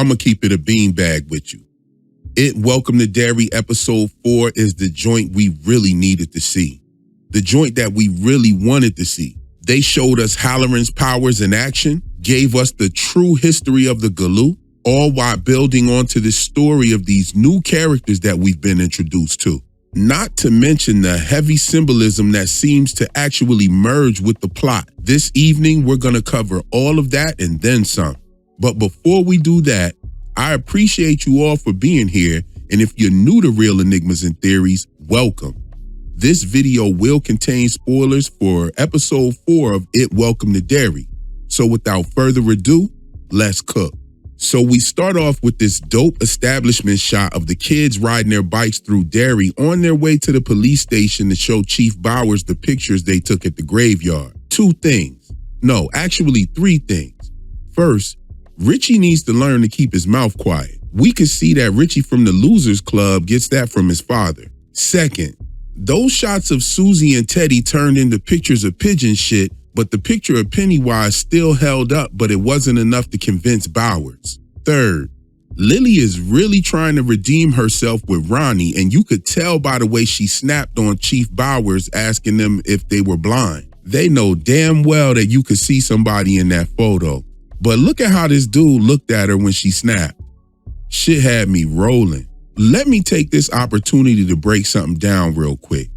I'ma keep it a beanbag with you. Welcome to Derry episode 4 is the joint we really needed to see. The joint that we really wanted to see. They showed us Halloran's powers in action, gave us the true history of the Galoo, all while building onto the story of these new characters that we've been introduced to. Not to mention the heavy symbolism that seems to actually merge with the plot. This evening, we're gonna cover all of that and then some. But before we do that, I appreciate you all for being here, and if you're new to Real Enigmas and Theories, welcome. This video will contain spoilers for episode 4 of Welcome to Derry. So without further ado, let's cook. So we start off with this dope establishment shot of the kids riding their bikes through Derry on their way to the police station to show Chief Bowers the pictures they took at the graveyard. 2 things. No, actually 3 things. First, Richie needs to learn to keep his mouth quiet. We could see that Richie from the Losers Club gets that from his father. Second, those shots of Susie and Teddy turned into pictures of pigeon shit, but the picture of Pennywise still held up, but it wasn't enough to convince Bowers. Third, Lily is really trying to redeem herself with Ronnie, and you could tell by the way she snapped on Chief Bowers asking them if they were blind. They know damn well that you could see somebody in that photo. But look at how this dude looked at her when she snapped. Shit had me rolling. Let me take this opportunity to break something down real quick.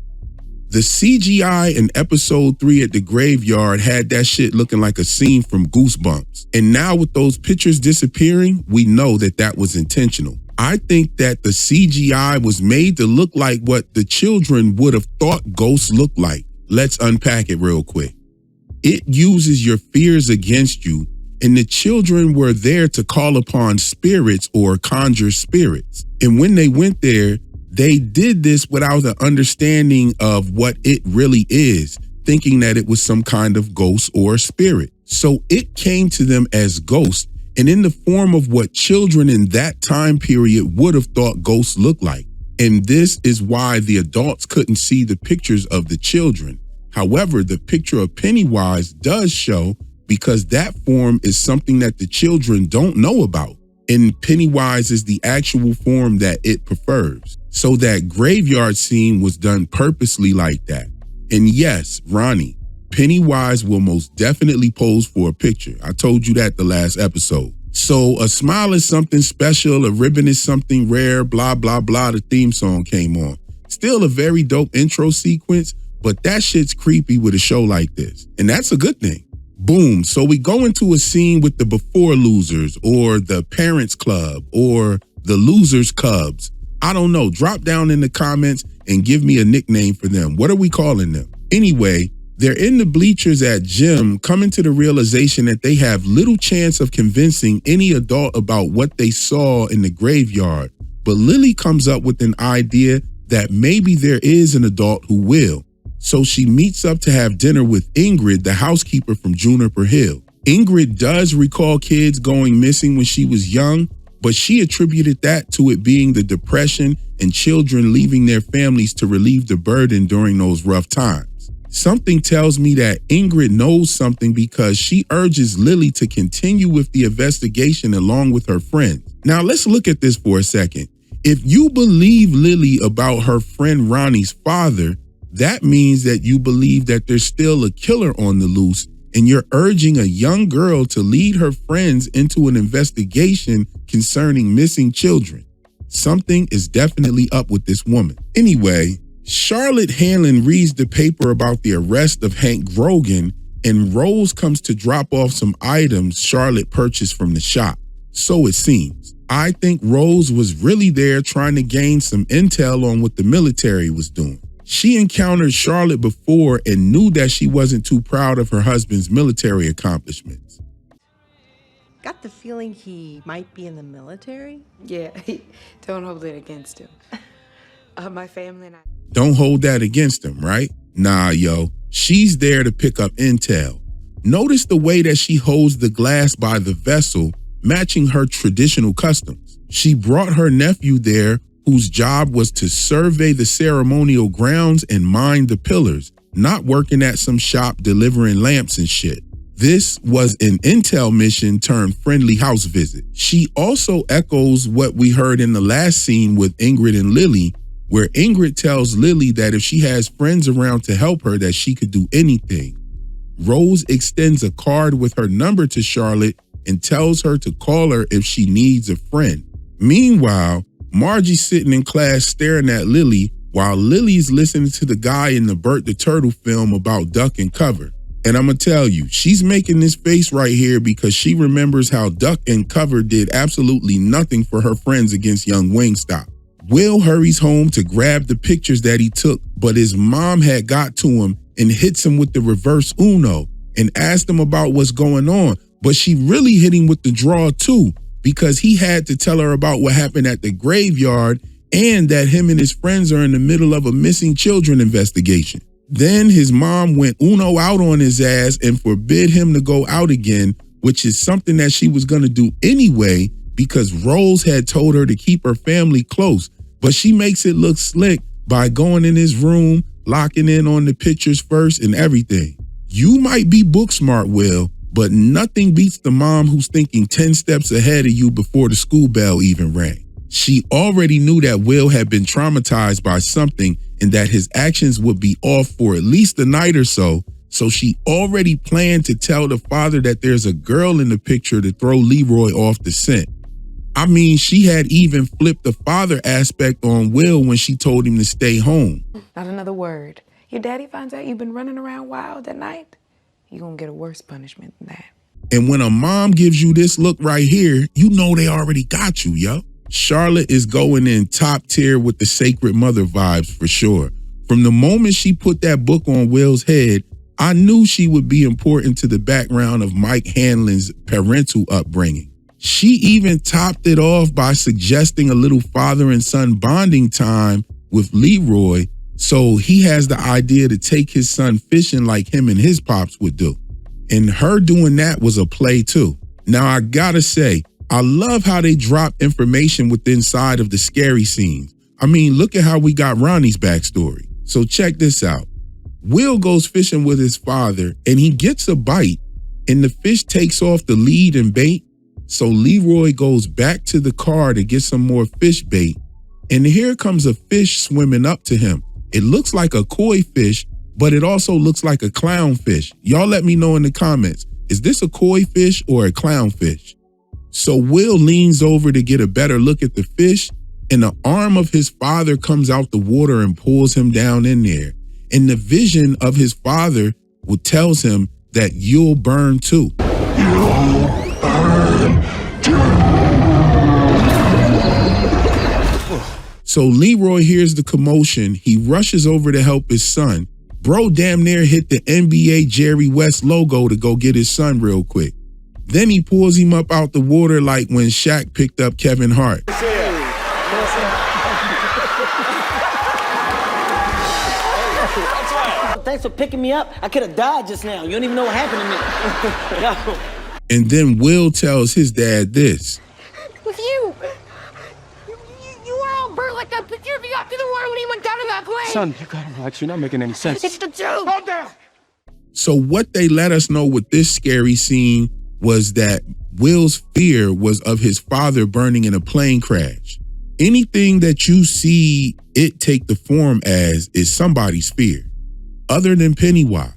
The CGI in episode 3 at the graveyard had that shit looking like a scene from Goosebumps. And now with those pictures disappearing, we know that that was intentional. I think that the CGI was made to look like what the children would have thought ghosts looked like. Let's unpack it real quick. It uses your fears against you, and the children were there to call upon spirits or conjure spirits. And when they went there, they did this without the understanding of what it really is, thinking that it was some kind of ghost or spirit. So it came to them as ghosts and in the form of what children in that time period would have thought ghosts looked like. And this is why the adults couldn't see the pictures of the children. However, the picture of Pennywise does show, because that form is something that the children don't know about. And Pennywise is the actual form that it prefers. So that graveyard scene was done purposely like that. And yes, Ronnie, Pennywise will most definitely pose for a picture. I told you that the last episode. So a smile is something special, a ribbon is something rare, blah, blah, blah, the theme song came on. Still a very dope intro sequence, but that shit's creepy with a show like this. And that's a good thing. Boom, so we go into a scene with the Before Losers or the Parents Club or the Losers Cubs. I don't know, drop down in the comments and give me a nickname for them. What are we calling them? Anyway, they're in the bleachers at gym, coming to the realization that they have little chance of convincing any adult about what they saw in the graveyard. But Lily comes up with an idea that maybe there is an adult who will. So she meets up to have dinner with Ingrid, the housekeeper from Juniper Hill. Ingrid does recall kids going missing when she was young, but she attributed that to it being the depression and children leaving their families to relieve the burden during those rough times. Something tells me that Ingrid knows something because she urges Lily to continue with the investigation along with her friends. Now let's look at this for a second. If you believe Lily about her friend Ronnie's father, that means that you believe that there's still a killer on the loose, and you're urging a young girl to lead her friends into an investigation concerning missing children. Something is definitely up with this woman. Anyway, Charlotte Hanlon reads the paper about the arrest of Hank Grogan, and Rose comes to drop off some items Charlotte purchased from the shop. So it seems. I think Rose was really there trying to gain some intel on what the military was doing. She encountered Charlotte before and knew that she wasn't too proud of her husband's military accomplishments. Got the feeling he might be in the military? Yeah, don't hold it against him. My family and I... Don't hold that against him, right? Nah, yo, she's there to pick up intel. Notice the way that she holds the glass by the vessel, matching her traditional customs. She brought her nephew there, whose job was to survey the ceremonial grounds and mind the pillars, not working at some shop delivering lamps and shit. This was an intel mission turned friendly house visit. She also echoes what we heard in the last scene with Ingrid and Lily, where Ingrid tells Lily that if she has friends around to help her, that she could do anything. Rose extends a card with her number to Charlotte and tells her to call her if she needs a friend. Meanwhile, Margie's sitting in class staring at Lily while Lily's listening to the guy in the Bert the Turtle film about duck and cover. And I'm gonna tell you, she's making this face right here because she remembers how Duck and Cover did absolutely nothing for her friends against young Wingstop. Will hurries home to grab the pictures that he took, but his mom had got to him and hits him with the reverse Uno and asked him about what's going on. But she really hit him with the draw too, because he had to tell her about what happened at the graveyard and that him and his friends are in the middle of a missing children investigation. Then his mom went Uno out on his ass and forbid him to go out again, which is something that she was going to do anyway because Rose had told her to keep her family close. But she makes it look slick by going in his room, locking in on the pictures first and everything. You might be book smart, Will, but nothing beats the mom who's thinking 10 steps ahead of you before the school bell even rang. She already knew that Will had been traumatized by something and that his actions would be off for at least a night or so she already planned to tell the father that there's a girl in the picture to throw Leroy off the scent. I mean, she had even flipped the father aspect on Will when she told him to stay home. Not another word. Your daddy finds out you've been running around wild at night, you're gonna get a worse punishment than that. And when a mom gives you this look right here, you know they already got you, yo. Charlotte is going in top tier with the sacred mother vibes for sure. From the moment she put that book on Will's head, I knew she would be important to the background of Mike Hanlon's parental upbringing. She even topped it off by suggesting a little father and son bonding time with Leroy, so he has the idea to take his son fishing like him and his pops would do. And her doing that was a play too. Now I gotta say, I love how they drop information within inside of the scary scenes. I mean, look at how we got Ronnie's backstory. So check this out. Will goes fishing with his father and he gets a bite and the fish takes off the lead and bait. So Leroy goes back to the car to get some more fish bait. And here comes a fish swimming up to him. It looks like a koi fish, but it also looks like a clownfish. Y'all let me know in the comments. Is this a koi fish or a clownfish? So Will leans over to get a better look at the fish, and the arm of his father comes out the water and pulls him down in there. And the vision of his father tells him that you'll burn too. You'll burn too. So Leroy hears the commotion. He rushes over to help his son. Bro damn near hit the NBA Jerry West logo to go get his son real quick. Then he pulls him up out the water like when Shaq picked up Kevin Hart. Thanks for picking me up. I could have died just now. You don't even know what happened to me. And then Will tells his dad this. With you were all burnt like that picture of you after the war when he went down in that plane. Son, you gotta relax. You're not making any sense. It's the truth. Hold down. So what they let us know with this scary scene was that Will's fear was of his father burning in a plane crash. Anything that you see it take the form as is somebody's fear, other than Pennywise.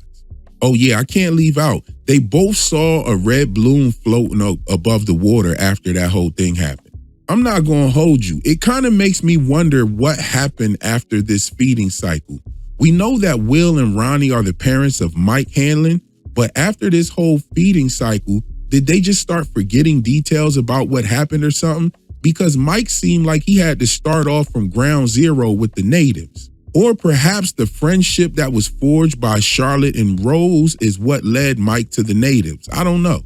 Oh yeah, I can't leave out. They both saw a red balloon floating above the water after that whole thing happened. I'm not gonna hold you. It kind of makes me wonder what happened after this feeding cycle. We know that Will and Ronnie are the parents of Mike Hanlon, but after this whole feeding cycle, did they just start forgetting details about what happened or something? Because Mike seemed like he had to start off from ground zero with the natives. Or perhaps the friendship that was forged by Charlotte and Rose is what led Mike to the natives. I don't know.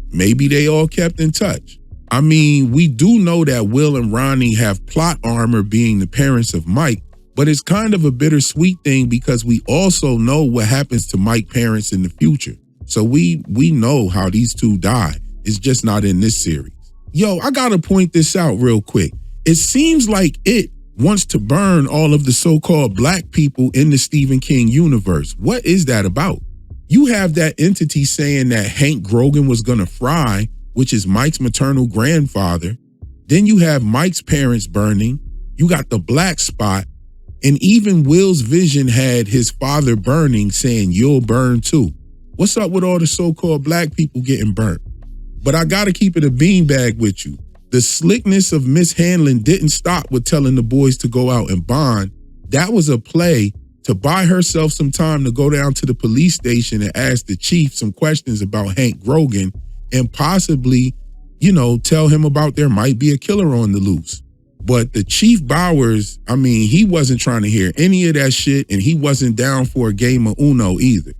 Maybe they all kept in touch. I mean, we do know that Will and Ronnie have plot armor being the parents of Mike, but it's kind of a bittersweet thing because we also know what happens to Mike's parents in the future. So we know how these two die. It's just not in this series. Yo, I gotta point this out real quick. It seems like it wants to burn all of the so-called black people in the Stephen King universe. What is that about? You have that entity saying that Hank Grogan was gonna fry, which is Mike's maternal grandfather. Then you have Mike's parents burning. You got the black spot. And even Will's vision had his father burning, saying, you'll burn too. What's up with all the so-called black people getting burnt? But I gotta keep it a beanbag with you. The slickness of Miss Hanlon didn't stop with telling the boys to go out and bond. That was a play to buy herself some time to go down to the police station and ask the chief some questions about Hank Grogan and possibly, tell him about there might be a killer on the loose. But the Chief Bowers, he wasn't trying to hear any of that shit, and he wasn't down for a game of Uno either.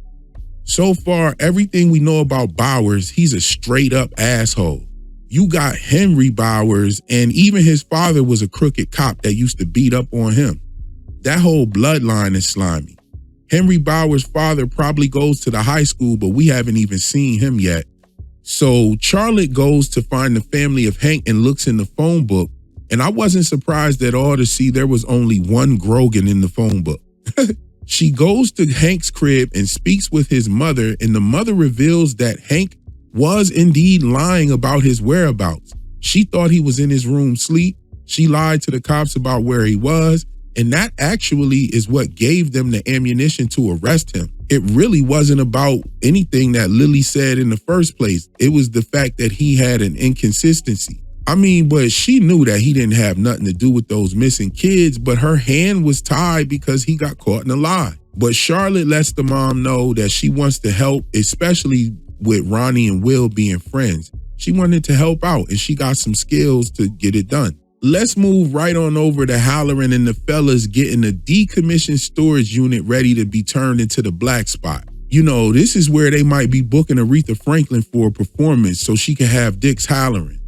So far, everything we know about Bowers, he's a straight up asshole. You got Henry Bowers, and even his father was a crooked cop that used to beat up on him. That whole bloodline is slimy. Henry Bowers' father probably goes to the high school, but we haven't even seen him yet. So Charlotte goes to find the family of Hank and looks in the phone book. And I wasn't surprised at all to see there was only one Grogan in the phone book. She goes to Hank's crib and speaks with his mother, and the mother reveals that Hank was indeed lying about his whereabouts. She thought he was in his room asleep. She lied to the cops about where he was, and that actually is what gave them the ammunition to arrest him. It really wasn't about anything that Lily said in the first place. It was the fact that he had an inconsistency. But she knew that he didn't have nothing to do with those missing kids, but her hand was tied because he got caught in a lie. But Charlotte lets the mom know that she wants to help, especially with Ronnie and Will being friends. She wanted to help out, and she got some skills to get it done. Let's move right on over to Halloran and the fellas getting a decommissioned storage unit ready to be turned into the black spot. This is where they might be booking Aretha Franklin for a performance so she can have Dick Halloran.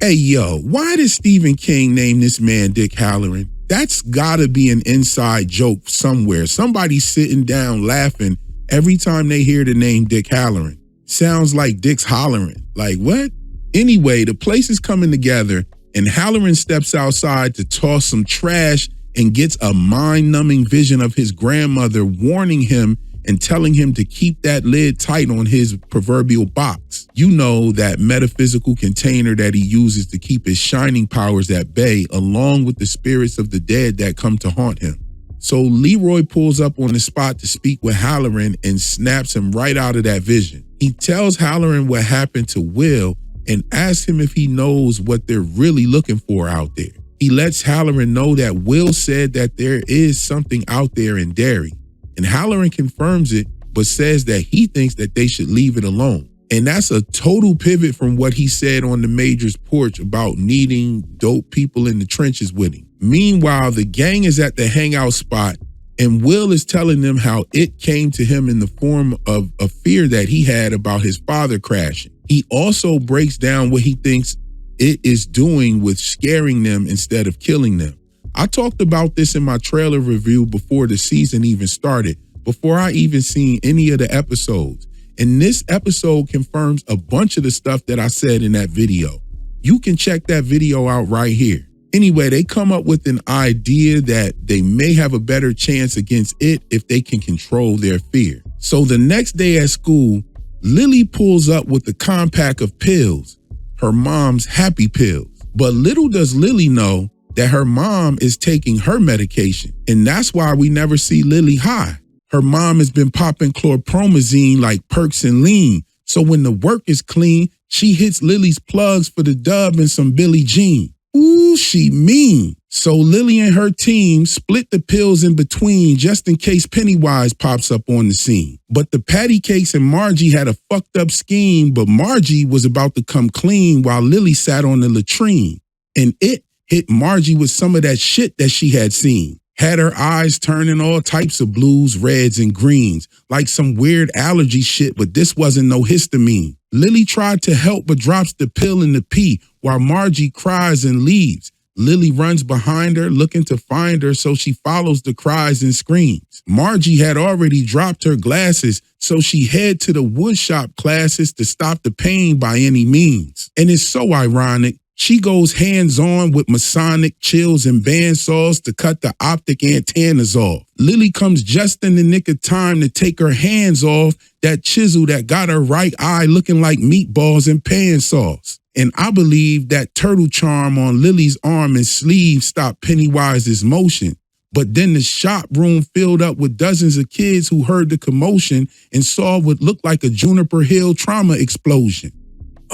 Hey, yo, why did Stephen King name this man Dick Halloran? That's gotta be an inside joke somewhere. Somebody's sitting down laughing every time they hear the name Dick Halloran. Sounds like Dick's hollering. Like what? Anyway, the place is coming together and Halloran steps outside to toss some trash and gets a mind-numbing vision of his grandmother warning him and telling him to keep that lid tight on his proverbial box. That metaphysical container that he uses to keep his shining powers at bay, along with the spirits of the dead that come to haunt him. So Leroy pulls up on the spot to speak with Halloran and snaps him right out of that vision. He tells Halloran what happened to Will and asks him if he knows what they're really looking for out there. He lets Halloran know that Will said that there is something out there in Derry. And Halloran confirms it, but says that he thinks that they should leave it alone. And that's a total pivot from what he said on the Major's porch about needing dope people in the trenches with him. Meanwhile, the gang is at the hangout spot, and Will is telling them how it came to him in the form of a fear that he had about his father crashing. He also breaks down what he thinks it is doing with scaring them instead of killing them. I talked about this in my trailer review before the season even started, before I even seen any of the episodes. And this episode confirms a bunch of the stuff that I said in that video. You can check that video out right here. Anyway, they come up with an idea that they may have a better chance against it if they can control their fear. So the next day at school, Lily pulls up with the compact of pills, her mom's happy pills. But little does Lily know that her mom is taking her medication, and that's why we never see Lily high. Her mom has been popping chlorpromazine like Perks and Lean, so when the work is clean, she hits Lily's plugs for the dub and some Billie Jean. Ooh, she mean. So Lily and her team split the pills in between just in case Pennywise pops up on the scene. But the Patty Cakes and Margie had a fucked up scheme, but Margie was about to come clean while Lily sat on the latrine. And it hit Margie with some of that shit that she had seen. Had her eyes turning all types of blues, reds, and greens, like some weird allergy shit, but this wasn't no histamine. Lily tried to help but drops the pill in the pee while Margie cries and leaves. Lily runs behind her looking to find her, so she follows the cries and screams. Margie had already dropped her glasses, so she head to the woodshop classes to stop the pain by any means. And it's so ironic She goes hands-on with Masonic chills and bandsaws to cut the optic antennas off. Lily comes just in the nick of time to take her hands off that chisel that got her right eye looking like meatballs and pan sauce. And I believe that turtle charm on Lily's arm and sleeve stopped Pennywise's motion. But then the shop room filled up with dozens of kids who heard the commotion and saw what looked like a Juniper Hill trauma explosion.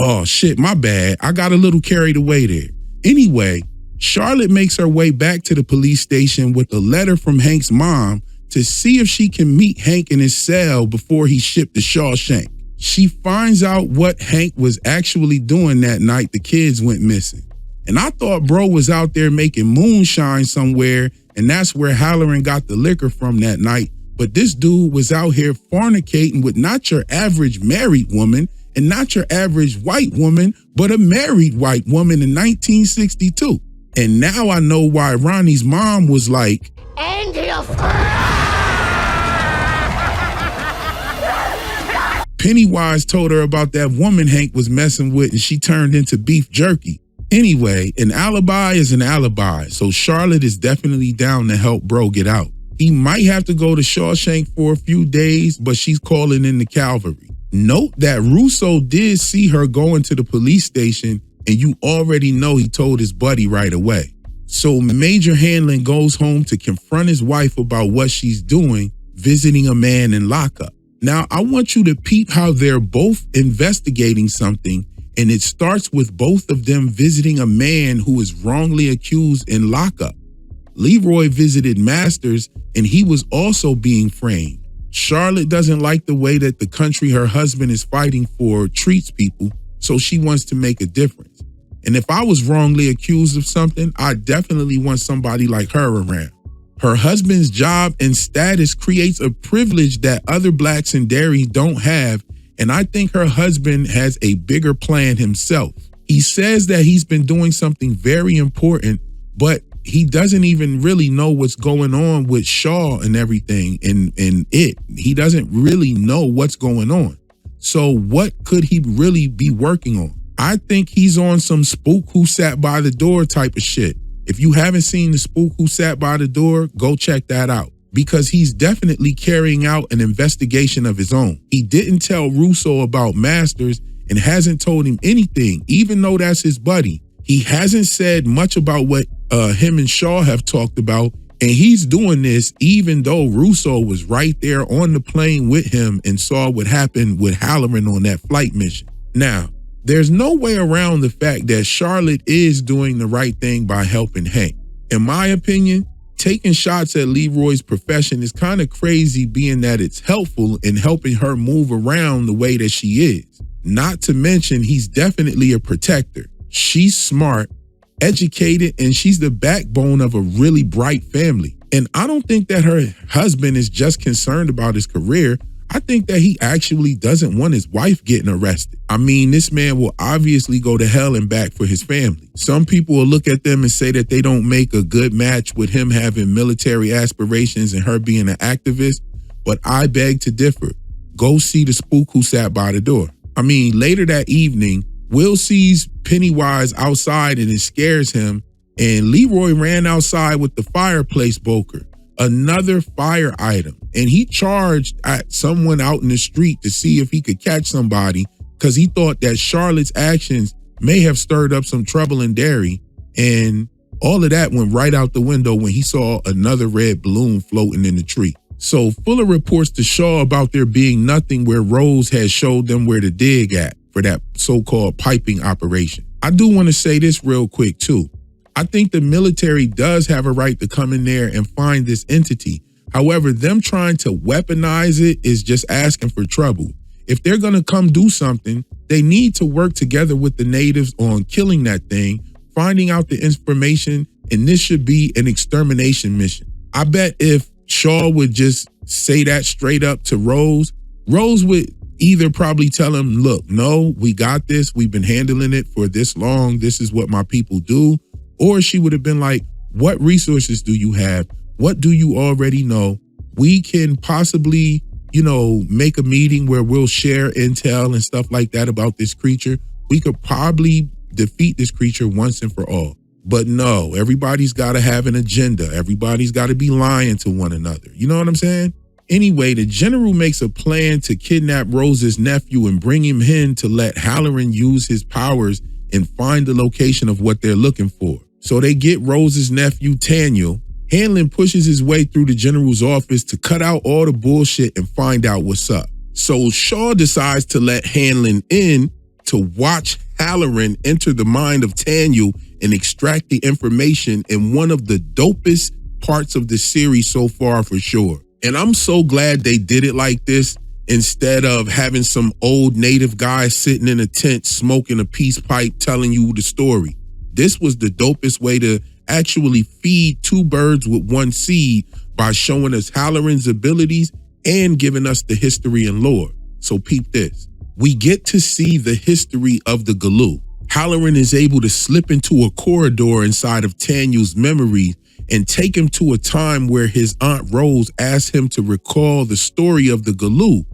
Oh shit, my bad. I got a little carried away there. Anyway, Charlotte makes her way back to the police station with a letter from Hank's mom to see if she can meet Hank in his cell before he shipped to Shawshank. She finds out what Hank was actually doing that night the kids went missing. And I thought bro was out there making moonshine somewhere, and that's where Halloran got the liquor from that night. But this dude was out here fornicating with not your average married woman, and not your average white woman, but a married white woman in 1962. And now I know why Ronnie's mom was like, And he'll Pennywise told her about that woman Hank was messing with and she turned into beef jerky. Anyway, an alibi is an alibi, so Charlotte is definitely down to help bro get out. He might have to go to Shawshank for a few days, but she's calling in the cavalry. Note that Russo did see her going to the police station, and you already know he told his buddy right away. So Major Hanlon goes home to confront his wife about what she's doing, visiting a man in lockup. Now, I want you to peep how they're both investigating something, and it starts with both of them visiting a man who is wrongly accused in lockup. Leroy visited Masters, and he was also being framed. Charlotte doesn't like the way that the country her husband is fighting for treats people, so she wants to make a difference. And if I was wrongly accused of something, I definitely want somebody like her around. Her husband's job and status creates a privilege that other blacks in Derry don't have, and I think her husband has a bigger plan himself. He says that he's been doing something very important, but he doesn't even really know what's going on with Shaw and everything and it. He doesn't really know what's going on. So what could he really be working on? I think he's on some Spook Who Sat by the Door type of shit. If you haven't seen the Spook Who Sat by the Door, go check that out, because he's definitely carrying out an investigation of his own. He didn't tell Russo about Masters and hasn't told him anything, even though that's his buddy. He hasn't said much about what him and Shaw have talked about, and he's doing this even though Russo was right there on the plane with him and saw what happened with Halloran on that flight mission. Now, there's no way around the fact that Charlotte is doing the right thing by helping Hank. In my opinion, taking shots at Leroy's profession is kind of crazy, being that it's helpful in helping her move around the way that she is. Not to mention, he's definitely a protector. She's smart, educated, and she's the backbone of a really bright family. And I don't think that her husband is just concerned about his career. I think that he actually doesn't want his wife getting arrested. I mean, this man will obviously go to hell and back for his family. Some people will look at them and say that they don't make a good match with him having military aspirations and her being an activist, but I beg to differ. Go see the Spook Who Sat by the Door. I mean, later that evening, Will sees Pennywise outside and it scares him, and Leroy ran outside with the fireplace poker, another fire item, and he charged at someone out in the street to see if he could catch somebody because he thought that Charlotte's actions may have stirred up some trouble in Derry, and all of that went right out the window when he saw another red balloon floating in the tree. So Fuller reports to Shaw about there being nothing where Rose had showed them where to dig at for that so-called piping operation. I do want to say this real quick too. I think the military does have a right to come in there and find this entity. However, them trying to weaponize it is just asking for trouble. If they're going to come do something, they need to work together with the natives on killing that thing, finding out the information, and this should be an extermination mission. I bet if Shaw would just say that straight up to Rose, Rose would either probably tell him, look, no, we got this. We've been handling it for this long. This is what my people do. Or she would have been like, what resources do you have? What do you already know? We can possibly, make a meeting where we'll share intel and stuff like that about this creature. We could probably defeat this creature once and for all. But no, everybody's got to have an agenda. Everybody's got to be lying to one another. You know what I'm saying? Anyway, the general makes a plan to kidnap Rose's nephew and bring him in to let Halloran use his powers and find the location of what they're looking for. So they get Rose's nephew, Daniel. Hanlon pushes his way through the general's office to cut out all the bullshit and find out what's up. So Shaw decides to let Hanlon in to watch Halloran enter the mind of Daniel and extract the information in one of the dopest parts of the series so far for sure. And I'm so glad they did it like this instead of having some old native guy sitting in a tent smoking a peace pipe telling you the story. This was the dopest way to actually feed two birds with one seed by showing us Halloran's abilities and giving us the history and lore. So peep this. We get to see the history of the Galoo. Halloran is able to slip into a corridor inside of Daniel's memory and take him to a time where his Aunt Rose asked him to recall the story of the Galoo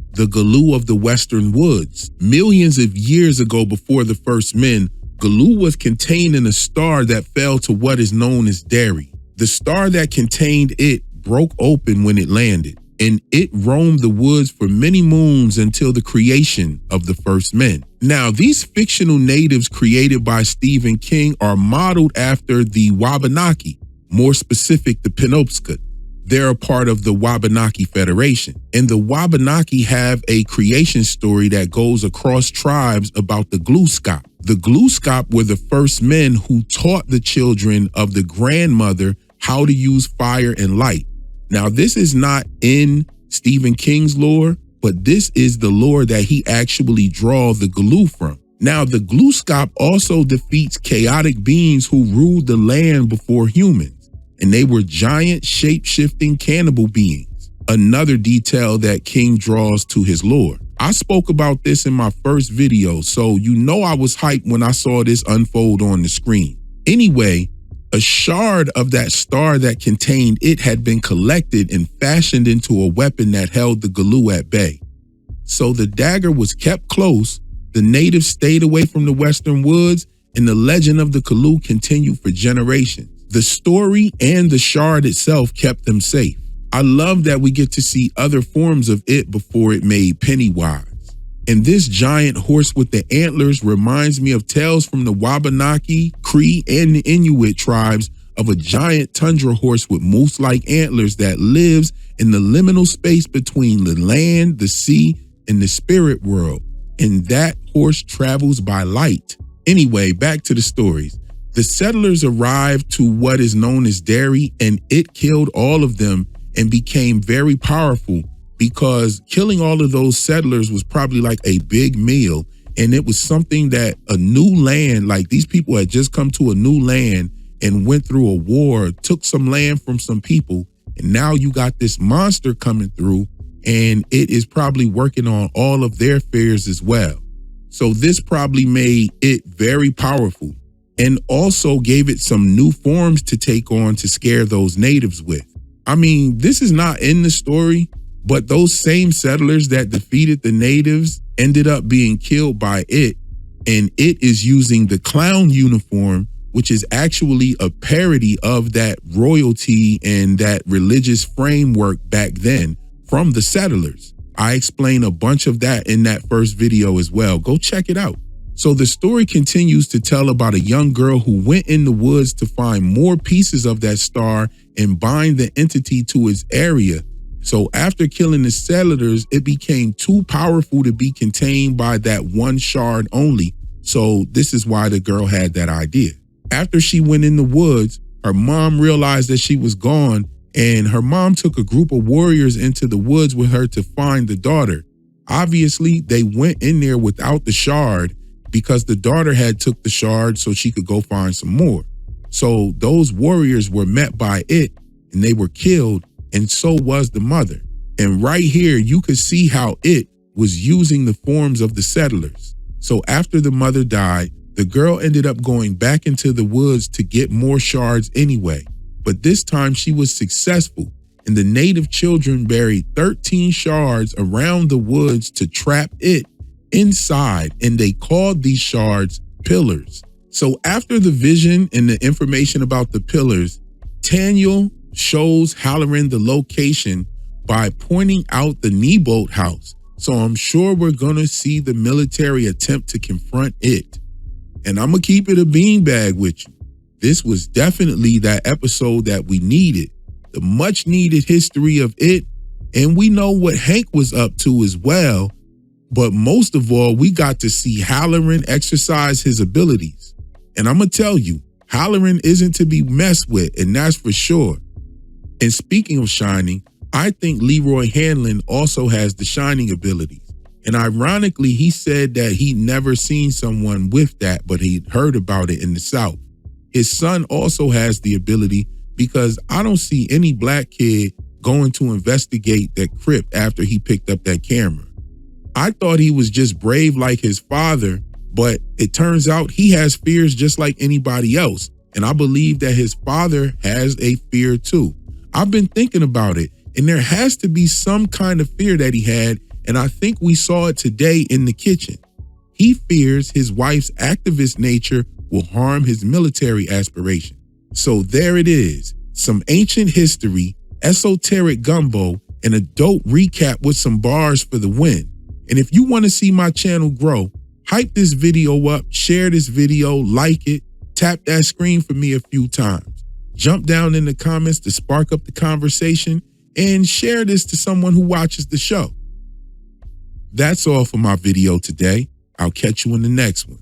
of the Western Woods. Millions of years ago before the first men, Galoo was contained in a star that fell to what is known as Derry. The star that contained it broke open when it landed, and it roamed the woods for many moons until the creation of the first men. Now, these fictional natives created by Stephen King are modeled after the Wabanaki, more specific, the Penobscot. They're a part of the Wabanaki Federation. And the Wabanaki have a creation story that goes across tribes about the Glooskap. The Glooskap were the first men who taught the children of the grandmother how to use fire and light. Now, this is not in Stephen King's lore, but this is the lore that he actually draws the Galoo from. Now, the Glooskap also defeats chaotic beings who ruled the land before humans, and they were giant, shape-shifting cannibal beings, another detail that King draws to his lore. I spoke about this in my first video, so you know I was hyped when I saw this unfold on the screen. Anyway, a shard of that star that contained it had been collected and fashioned into a weapon that held the Galoo at bay. So the dagger was kept close, the natives stayed away from the Western Woods, and the legend of the Galoo continued for generations. The story and the shard itself kept them safe. I love that we get to see other forms of it before it made Pennywise. And this giant horse with the antlers reminds me of tales from the Wabanaki, Cree, and the Inuit tribes of a giant tundra horse with moose-like antlers that lives in the liminal space between the land, the sea, and the spirit world. And that horse travels by light. Anyway, back to the stories. The settlers arrived to what is known as Derry, and it killed all of them and became very powerful because killing all of those settlers was probably like a big meal. And it was something that a new land, like these people had just come to a new land and went through a war, took some land from some people. And now you got this monster coming through, and it is probably working on all of their fears as well. So this probably made it very powerful and also gave it some new forms to take on to scare those natives with. I mean, this is not in the story, but those same settlers that defeated the natives ended up being killed by it, and it is using the clown uniform, which is actually a parody of that royalty and that religious framework back then from the settlers. I explain a bunch of that in that first video as well. Go check it out. So the story continues to tell about a young girl who went in the woods to find more pieces of that star and bind the entity to its area. So after killing the settlers, it became too powerful to be contained by that one shard only. So this is why the girl had that idea. After she went in the woods, her mom realized that she was gone, and her mom took a group of warriors into the woods with her to find the daughter. Obviously, they went in there without the shard because the daughter had took the shard so she could go find some more. So those warriors were met by it and they were killed, and so was the mother. And right here, you could see how it was using the forms of the settlers. So after the mother died, the girl ended up going back into the woods to get more shards anyway. But this time she was successful, and the native children buried 13 shards around the woods to trap it inside, and they called these shards pillars. So after the vision and the information about the pillars, Daniel shows Halloran the location by pointing out the Nebolt house. So I'm sure we're gonna see the military attempt to confront it. And I'm gonna keep it a beanbag with you. This was definitely that episode that we needed, the much needed history of it. And we know what Hank was up to as well. But most of all, we got to see Halloran exercise his abilities. And I'm gonna tell you, Halloran isn't to be messed with, and that's for sure. And speaking of shining, I think Leroy Hanlon also has the shining abilities. And ironically, he said that he'd never seen someone with that, but he'd heard about it in the South. His son also has the ability, because I don't see any black kid going to investigate that crypt after he picked up that camera. I thought he was just brave like his father, but it turns out he has fears just like anybody else. And I believe that his father has a fear too. I've been thinking about it, and there has to be some kind of fear that he had, and I think we saw it today in the kitchen. He fears his wife's activist nature will harm his military aspiration. So there it is, some ancient history, esoteric gumbo, and a dope recap with some bars for the win. And if you want to see my channel grow, hype this video up, share this video, like it, tap that screen for me a few times. Jump down in the comments to spark up the conversation, and share this to someone who watches the show. That's all for my video today. I'll catch you in the next one.